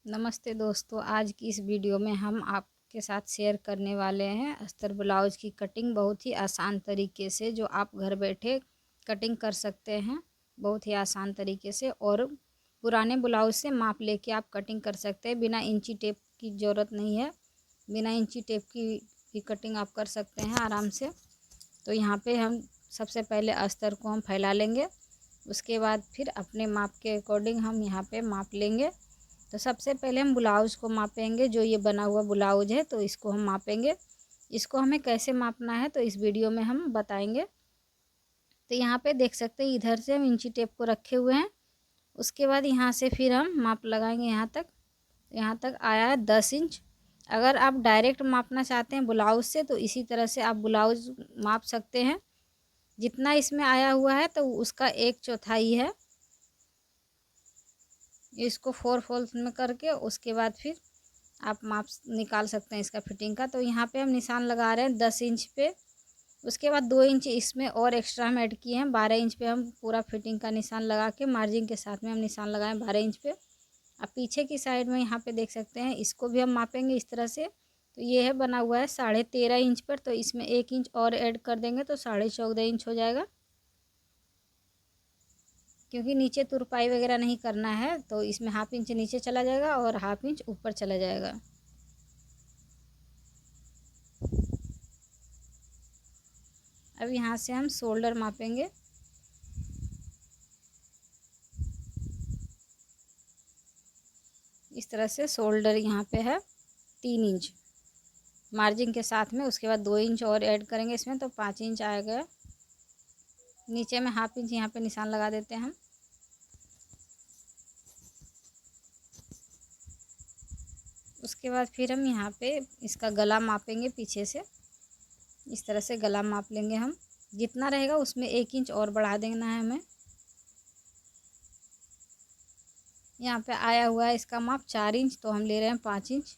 नमस्ते दोस्तों, आज की इस वीडियो में हम आपके साथ शेयर करने वाले हैं अस्तर ब्लाउज़ की कटिंग बहुत ही आसान तरीके से, जो आप घर बैठे कटिंग कर सकते हैं बहुत ही आसान तरीके से। और पुराने ब्लाउज़ से माप लेके आप कटिंग कर सकते हैं, बिना इंची टेप की ज़रूरत नहीं है। बिना इंची टेप की भी कटिंग आप कर सकते हैं आराम से। तो यहाँ पे हम सबसे पहले अस्तर को हम फैला लेंगे, उसके बाद फिर अपने माप के अकॉर्डिंग हम यहाँ पे माप लेंगे। तो सबसे पहले हम ब्लाउज़ को मापेंगे, जो ये बना हुआ ब्लाउज है तो इसको हम मापेंगे। इसको हमें कैसे मापना है तो इस वीडियो में हम बताएंगे। तो यहाँ पे देख सकते हैं, इधर से हम इंची टेप को रखे हुए हैं। उसके बाद यहाँ से फिर हम माप लगाएंगे यहाँ तक आया है 10 इंच। अगर आप डायरेक्ट मापना चाहते हैं ब्लाउज़ से तो इसी तरह से आप ब्लाउज़ माप सकते हैं। जितना इसमें आया हुआ है तो उसका 1/4 है। इसको 4 फोल्ड में करके उसके बाद फिर आप माप निकाल सकते हैं इसका फिटिंग का। तो यहाँ पे हम निशान लगा रहे हैं 10 इंच पे। उसके बाद 2 इंच इसमें और एक्स्ट्रा हम ऐड किए हैं। 12 इंच पे हम पूरा फिटिंग का निशान लगा के मार्जिन के साथ में हम निशान लगाए 12 इंच पे। अब पीछे की साइड में यहाँ पे देख सकते हैं, इसको भी हम मापेंगे इस तरह से। तो ये है बना हुआ है 13.5 इंच पर, तो इसमें 1 इंच और ऐड कर देंगे तो 14.5 इंच हो जाएगा। क्योंकि नीचे तुरपाई वगैरह नहीं करना है तो इसमें 1/2 इंच नीचे चला जाएगा और 1/2 इंच ऊपर चला जाएगा। अब यहाँ से हम शोल्डर मापेंगे। इस तरह से शोल्डर यहाँ पे है 3 इंच मार्जिन के साथ में। उसके बाद 2 इंच और ऐड करेंगे इसमें तो 5 इंच आएगा। नीचे में 1/2 इंच यहाँ पे निशान लगा देते हैं हम। उसके बाद फिर हम यहाँ पे इसका गला मापेंगे पीछे से। इस तरह से गला माप लेंगे हम। जितना रहेगा उसमें 1 इंच और बढ़ा देना है हमें। यहाँ पे आया हुआ है इसका माप 4 इंच, तो हम ले रहे हैं 5 इंच।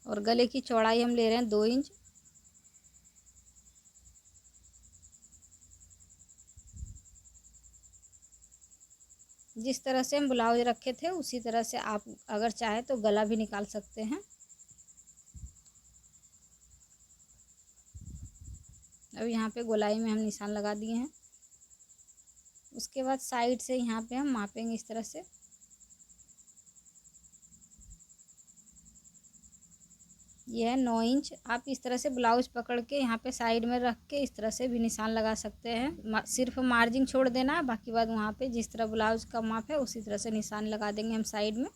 और गले की चौड़ाई हम ले रहे हैं 2 इंच। जिस तरह से हम ब्लाउज रखे थे उसी तरह से आप अगर चाहे तो गला भी निकाल सकते हैं। अब यहाँ पे गोलाई में हम निशान लगा दिए हैं। उसके बाद साइड से यहाँ पे हम मापेंगे इस तरह से। यह है 9 इंच। आप इस तरह से ब्लाउज पकड़ के यहाँ पे साइड में रख के इस तरह से भी निशान लगा सकते हैं। सिर्फ मार्जिन छोड़ देना है, बाकी बाद वहाँ पे जिस तरह ब्लाउज का माप है उसी तरह से निशान लगा देंगे हम साइड में।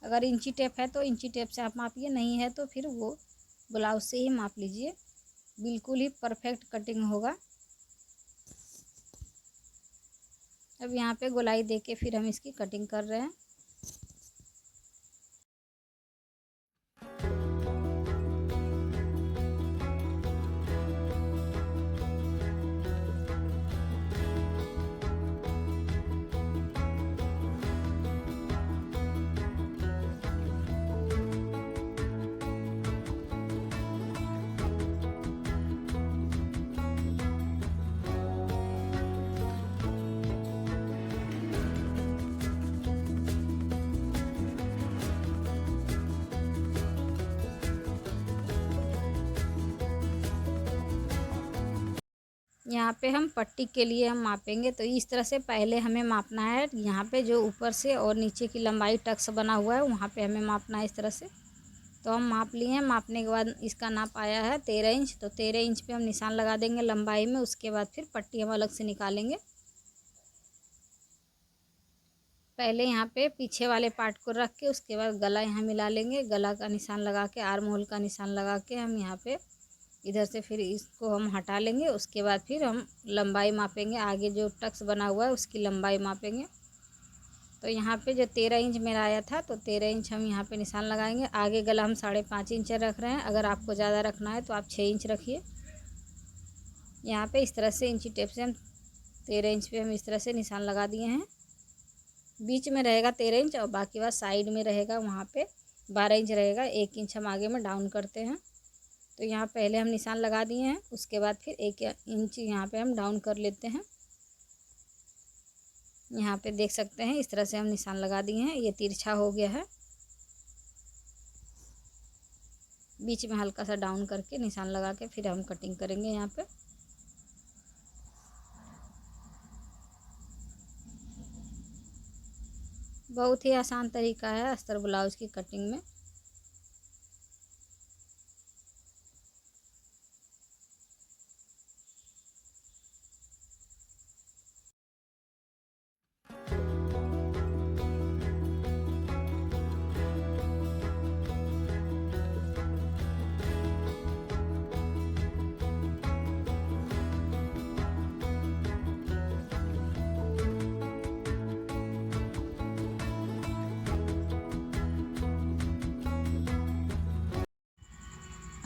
अगर इंची टेप है तो इंची टेप से आप मापिए, नहीं है तो फिर वो ब्लाउज से ही माप लीजिए, बिल्कुल ही परफेक्ट कटिंग होगा। अब यहाँ पे गोलाई दे के फिर हम इसकी कटिंग कर रहे हैं। यहाँ पे हम पट्टी के लिए हम मापेंगे, तो इस तरह से पहले हमें मापना है। यहाँ पे जो ऊपर से और नीचे की लंबाई टक्स बना हुआ है वहाँ पे हमें मापना है इस तरह से। तो हम माप लिए हैं। मापने के बाद इसका नाप आया है 13 इंच, तो 13 इंच पे हम निशान लगा देंगे लंबाई में। उसके बाद फिर पट्टी हम अलग से निकालेंगे। पहले यहाँ पे पीछे वाले पार्ट को रख के उसके बाद गला यहाँ मिला लेंगे। गला का निशान लगा के, आर्म होल का निशान लगा के हम यहाँ पे इधर से फिर इसको हम हटा लेंगे। उसके बाद फिर हम लंबाई मापेंगे, आगे जो टक्स बना हुआ है उसकी लंबाई मापेंगे। तो यहाँ पे जो 13 इंच मेरा आया था तो 13 इंच हम यहाँ पे निशान लगाएंगे। आगे गला हम 5.5 इंच रख रहे हैं। अगर आपको ज़्यादा रखना है तो आप 6 इंच रखिए। यहाँ पे इस तरह से इंची टेप से हम 13 इंच पे हम इस तरह से निशान लगा दिए हैं। बीच में रहेगा 13 इंच और बाकी बात साइड में रहेगा, वहाँ पे 12 इंच रहेगा। 1 इंच हम आगे में डाउन करते हैं। तो यहाँ पहले हम निशान लगा दिए हैं, उसके बाद फिर 1 इंच यहाँ पे हम डाउन कर लेते हैं। यहाँ पे देख सकते हैं इस तरह से हम निशान लगा दिए हैं। ये तिरछा हो गया है। बीच में हल्का सा डाउन करके निशान लगा के फिर हम कटिंग करेंगे यहाँ पे। बहुत ही आसान तरीका है अस्तर ब्लाउज की कटिंग में।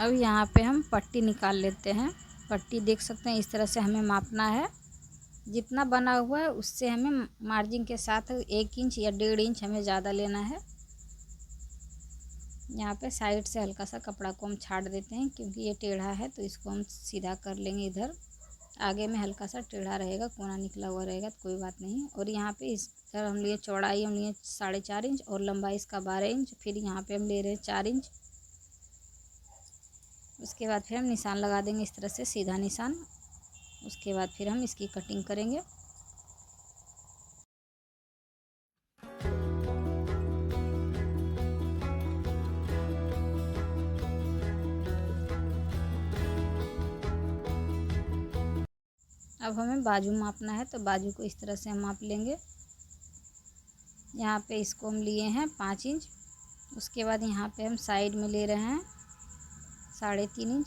अब यहाँ पे हम पट्टी निकाल लेते हैं। पट्टी देख सकते हैं इस तरह से हमें मापना है। जितना बना हुआ है उससे हमें मार्जिन के साथ 1 इंच या 1.5 इंच हमें ज़्यादा लेना है। यहाँ पे साइड से हल्का सा कपड़ा को हम छाड़ देते हैं क्योंकि ये टेढ़ा है, तो इसको हम सीधा कर लेंगे। इधर आगे में हल्का सा टेढ़ा रहेगा, कोना निकला हुआ रहेगा तो कोई बात नहीं। और यहाँ पे इस तरह हम लिए चौड़ाई हम लिए 4.5 इंच और लंबाई इसका 12 इंच। फिर यहाँ पे हम ले रहे हैं 4 इंच। उसके बाद फिर हम निशान लगा देंगे इस तरह से सीधा निशान। उसके बाद फिर हम इसकी कटिंग करेंगे। अब हमें बाजू मापना है, तो बाजू को इस तरह से हम माप लेंगे। यहाँ पे इसको हम लिए हैं 5 इंच। उसके बाद यहाँ पे हम साइड में ले रहे हैं 3.5 इंच।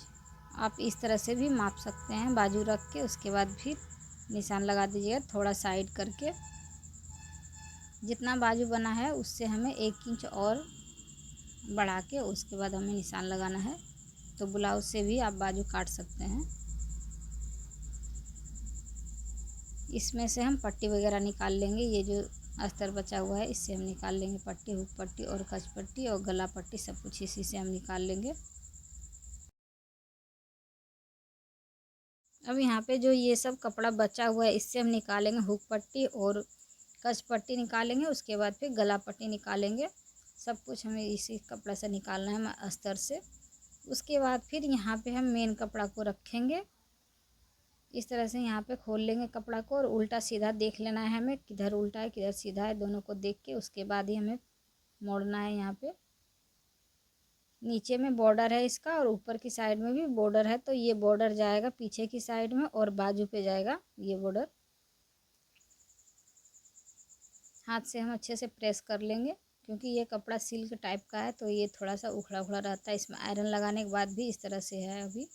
आप इस तरह से भी माप सकते हैं बाजू रख के। उसके बाद फिर निशान लगा दीजिएगा थोड़ा साइड करके। जितना बाजू बना है उससे हमें 1 इंच और बढ़ा के उसके बाद हमें निशान लगाना है। तो ब्लाउज से भी आप बाजू काट सकते हैं। इसमें से हम पट्टी वगैरह निकाल लेंगे। ये जो अस्तर बचा हुआ है इससे हम निकाल लेंगे पट्टी, हुक पट्टी और कच पट्टी और गला पट्टी, सब कुछ इसी से हम निकाल लेंगे। अब यहाँ पे जो ये सब कपड़ा बचा हुआ है इससे हम निकालेंगे हुक पट्टी और कच पट्टी निकालेंगे। उसके बाद फिर गला पट्टी निकालेंगे। सब कुछ हमें इसी कपड़ा से निकालना है अस्तर से। उसके बाद फिर यहाँ पे हम मेन कपड़ा को रखेंगे। इस तरह से यहाँ पे खोल लेंगे कपड़ा को और उल्टा सीधा देख लेना है हमें, किधर उल्टा है किधर सीधा है, दोनों को देख के उसके बाद ही हमें मोड़ना है। यहाँ पे नीचे में बॉर्डर है इसका और ऊपर की साइड में भी बॉर्डर है, तो ये बॉर्डर जाएगा पीछे की साइड में और बाजू पे जाएगा ये बॉर्डर। हाथ से हम अच्छे से प्रेस कर लेंगे क्योंकि ये कपड़ा सिल्क टाइप का है, तो ये थोड़ा सा उखड़ा उखड़ा रहता है। इसमें आयरन लगाने के बाद भी इस तरह से है अभी।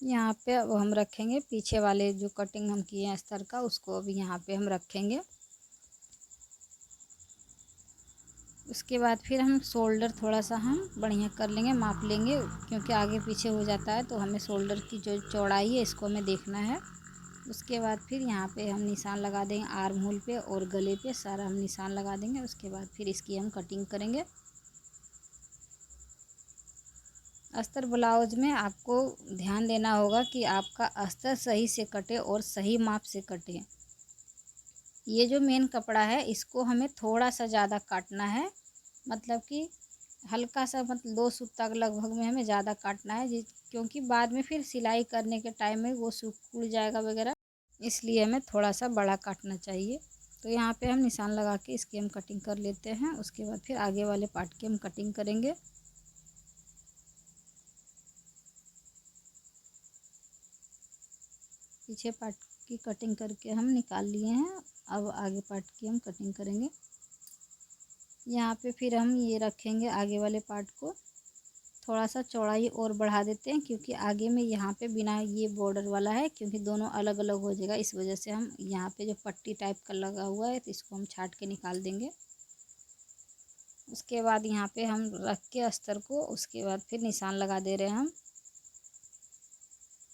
यहाँ पे अब हम रखेंगे पीछे वाले जो कटिंग हम किए हैं अस्तर का, उसको अभी यहाँ पे हम रखेंगे। उसके बाद फिर हम शोल्डर थोड़ा सा हम बढ़िया कर लेंगे, माप लेंगे क्योंकि आगे पीछे हो जाता है, तो हमें शोल्डर की जो चौड़ाई है इसको हमें देखना है। उसके बाद फिर यहाँ पे हम निशान लगा देंगे आर्म होल पे और गले पे, सारा हम निशान लगा देंगे। उसके बाद फिर इसकी हम कटिंग करेंगे। अस्तर ब्लाउज में आपको ध्यान देना होगा कि आपका अस्तर सही से कटे और सही माप से कटे। ये जो मेन कपड़ा है इसको हमें थोड़ा सा ज़्यादा काटना है, मतलब कि हल्का सा, मतलब 2 सूत तक लगभग में हमें ज़्यादा काटना है, क्योंकि बाद में फिर सिलाई करने के टाइम में वो सिकुड़ जाएगा वगैरह, इसलिए हमें थोड़ा सा बड़ा काटना चाहिए। तो यहाँ पे हम निशान लगा के इसकी हम कटिंग कर लेते हैं। उसके बाद फिर आगे वाले पार्ट की हम कटिंग करेंगे। पीछे पार्ट की कटिंग करके हम निकाल लिए हैं। अब आगे पार्ट की हम कटिंग करेंगे। यहाँ पे फिर हम ये रखेंगे आगे वाले पार्ट को थोड़ा सा चौड़ाई और बढ़ा देते हैं, क्योंकि आगे में यहाँ पे बिना ये बॉर्डर वाला है, क्योंकि दोनों अलग अलग हो जाएगा। इस वजह से हम यहाँ पे जो पट्टी टाइप का लगा हुआ है तो इसको हम छाट के निकाल देंगे। उसके बाद यहाँ पे हम रख के अस्तर को, उसके बाद फिर निशान लगा दे रहे हैं हम।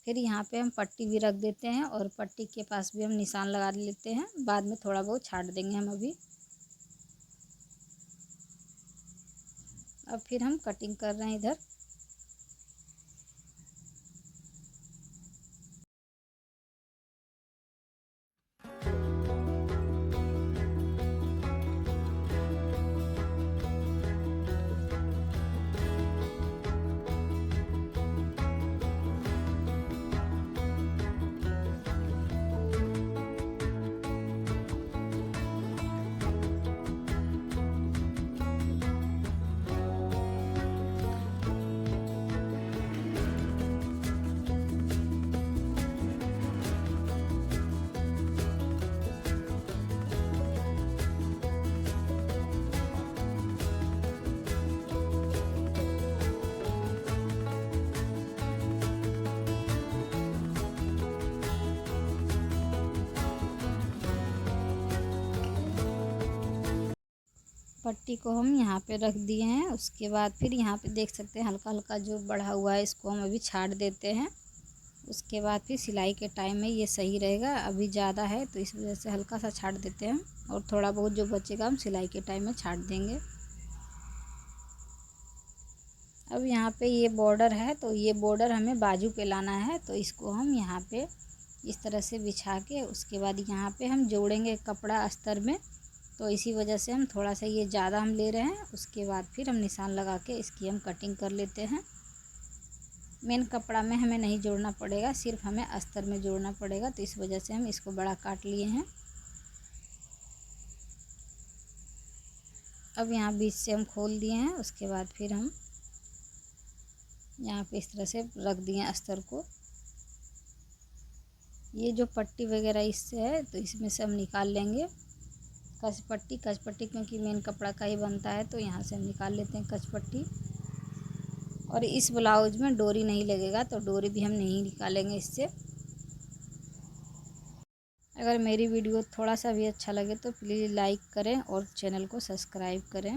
फिर यहाँ पे हम पट्टी भी रख देते हैं और पट्टी के पास भी हम निशान लगा लेते हैं। बाद में थोड़ा बहुत छाट देंगे हम अभी। अब फिर हम कटिंग कर रहे हैं इधर। पट्टी को हम यहाँ पे रख दिए हैं। उसके बाद फिर यहाँ पे देख सकते हैं हल्का हल्का जो बढ़ा हुआ है इसको हम अभी छाट देते हैं। उसके बाद फिर सिलाई के टाइम में ये सही रहेगा। अभी ज़्यादा है तो इस वजह से हल्का सा छाट देते हैं और थोड़ा बहुत जो बचेगा हम सिलाई के टाइम में छाट देंगे। अब यहाँ पे ये बॉर्डर है तो ये बॉर्डर हमें बाजू पे लाना है, तो इसको हम यहाँ पे इस तरह से बिछा के उसके बाद यहाँ पे हम जोड़ेंगे कपड़ा अस्तर में। तो इसी वजह से हम थोड़ा सा ये ज़्यादा हम ले रहे हैं। उसके बाद फिर हम निशान लगा के इसकी हम कटिंग कर लेते हैं। मेन कपड़ा में हमें नहीं जोड़ना पड़ेगा, सिर्फ हमें अस्तर में जोड़ना पड़ेगा, तो इस वजह से हम इसको बड़ा काट लिए हैं। अब यहाँ बीच से हम खोल दिए हैं। उसके बाद फिर हम यहाँ पे इस तरह से रख दिए अस्तर को। ये जो पट्टी वगैरह इससे है तो इसमें से हम निकाल लेंगे कस पट्टी, क्योंकि मेन कपड़ा का ही बनता है, तो यहाँ से हम निकाल लेते हैं कस पट्टी। और इस ब्लाउज में डोरी नहीं लगेगा तो डोरी भी हम नहीं निकालेंगे इससे। अगर मेरी वीडियो थोड़ा सा भी अच्छा लगे तो प्लीज़ लाइक करें और चैनल को सब्सक्राइब करें।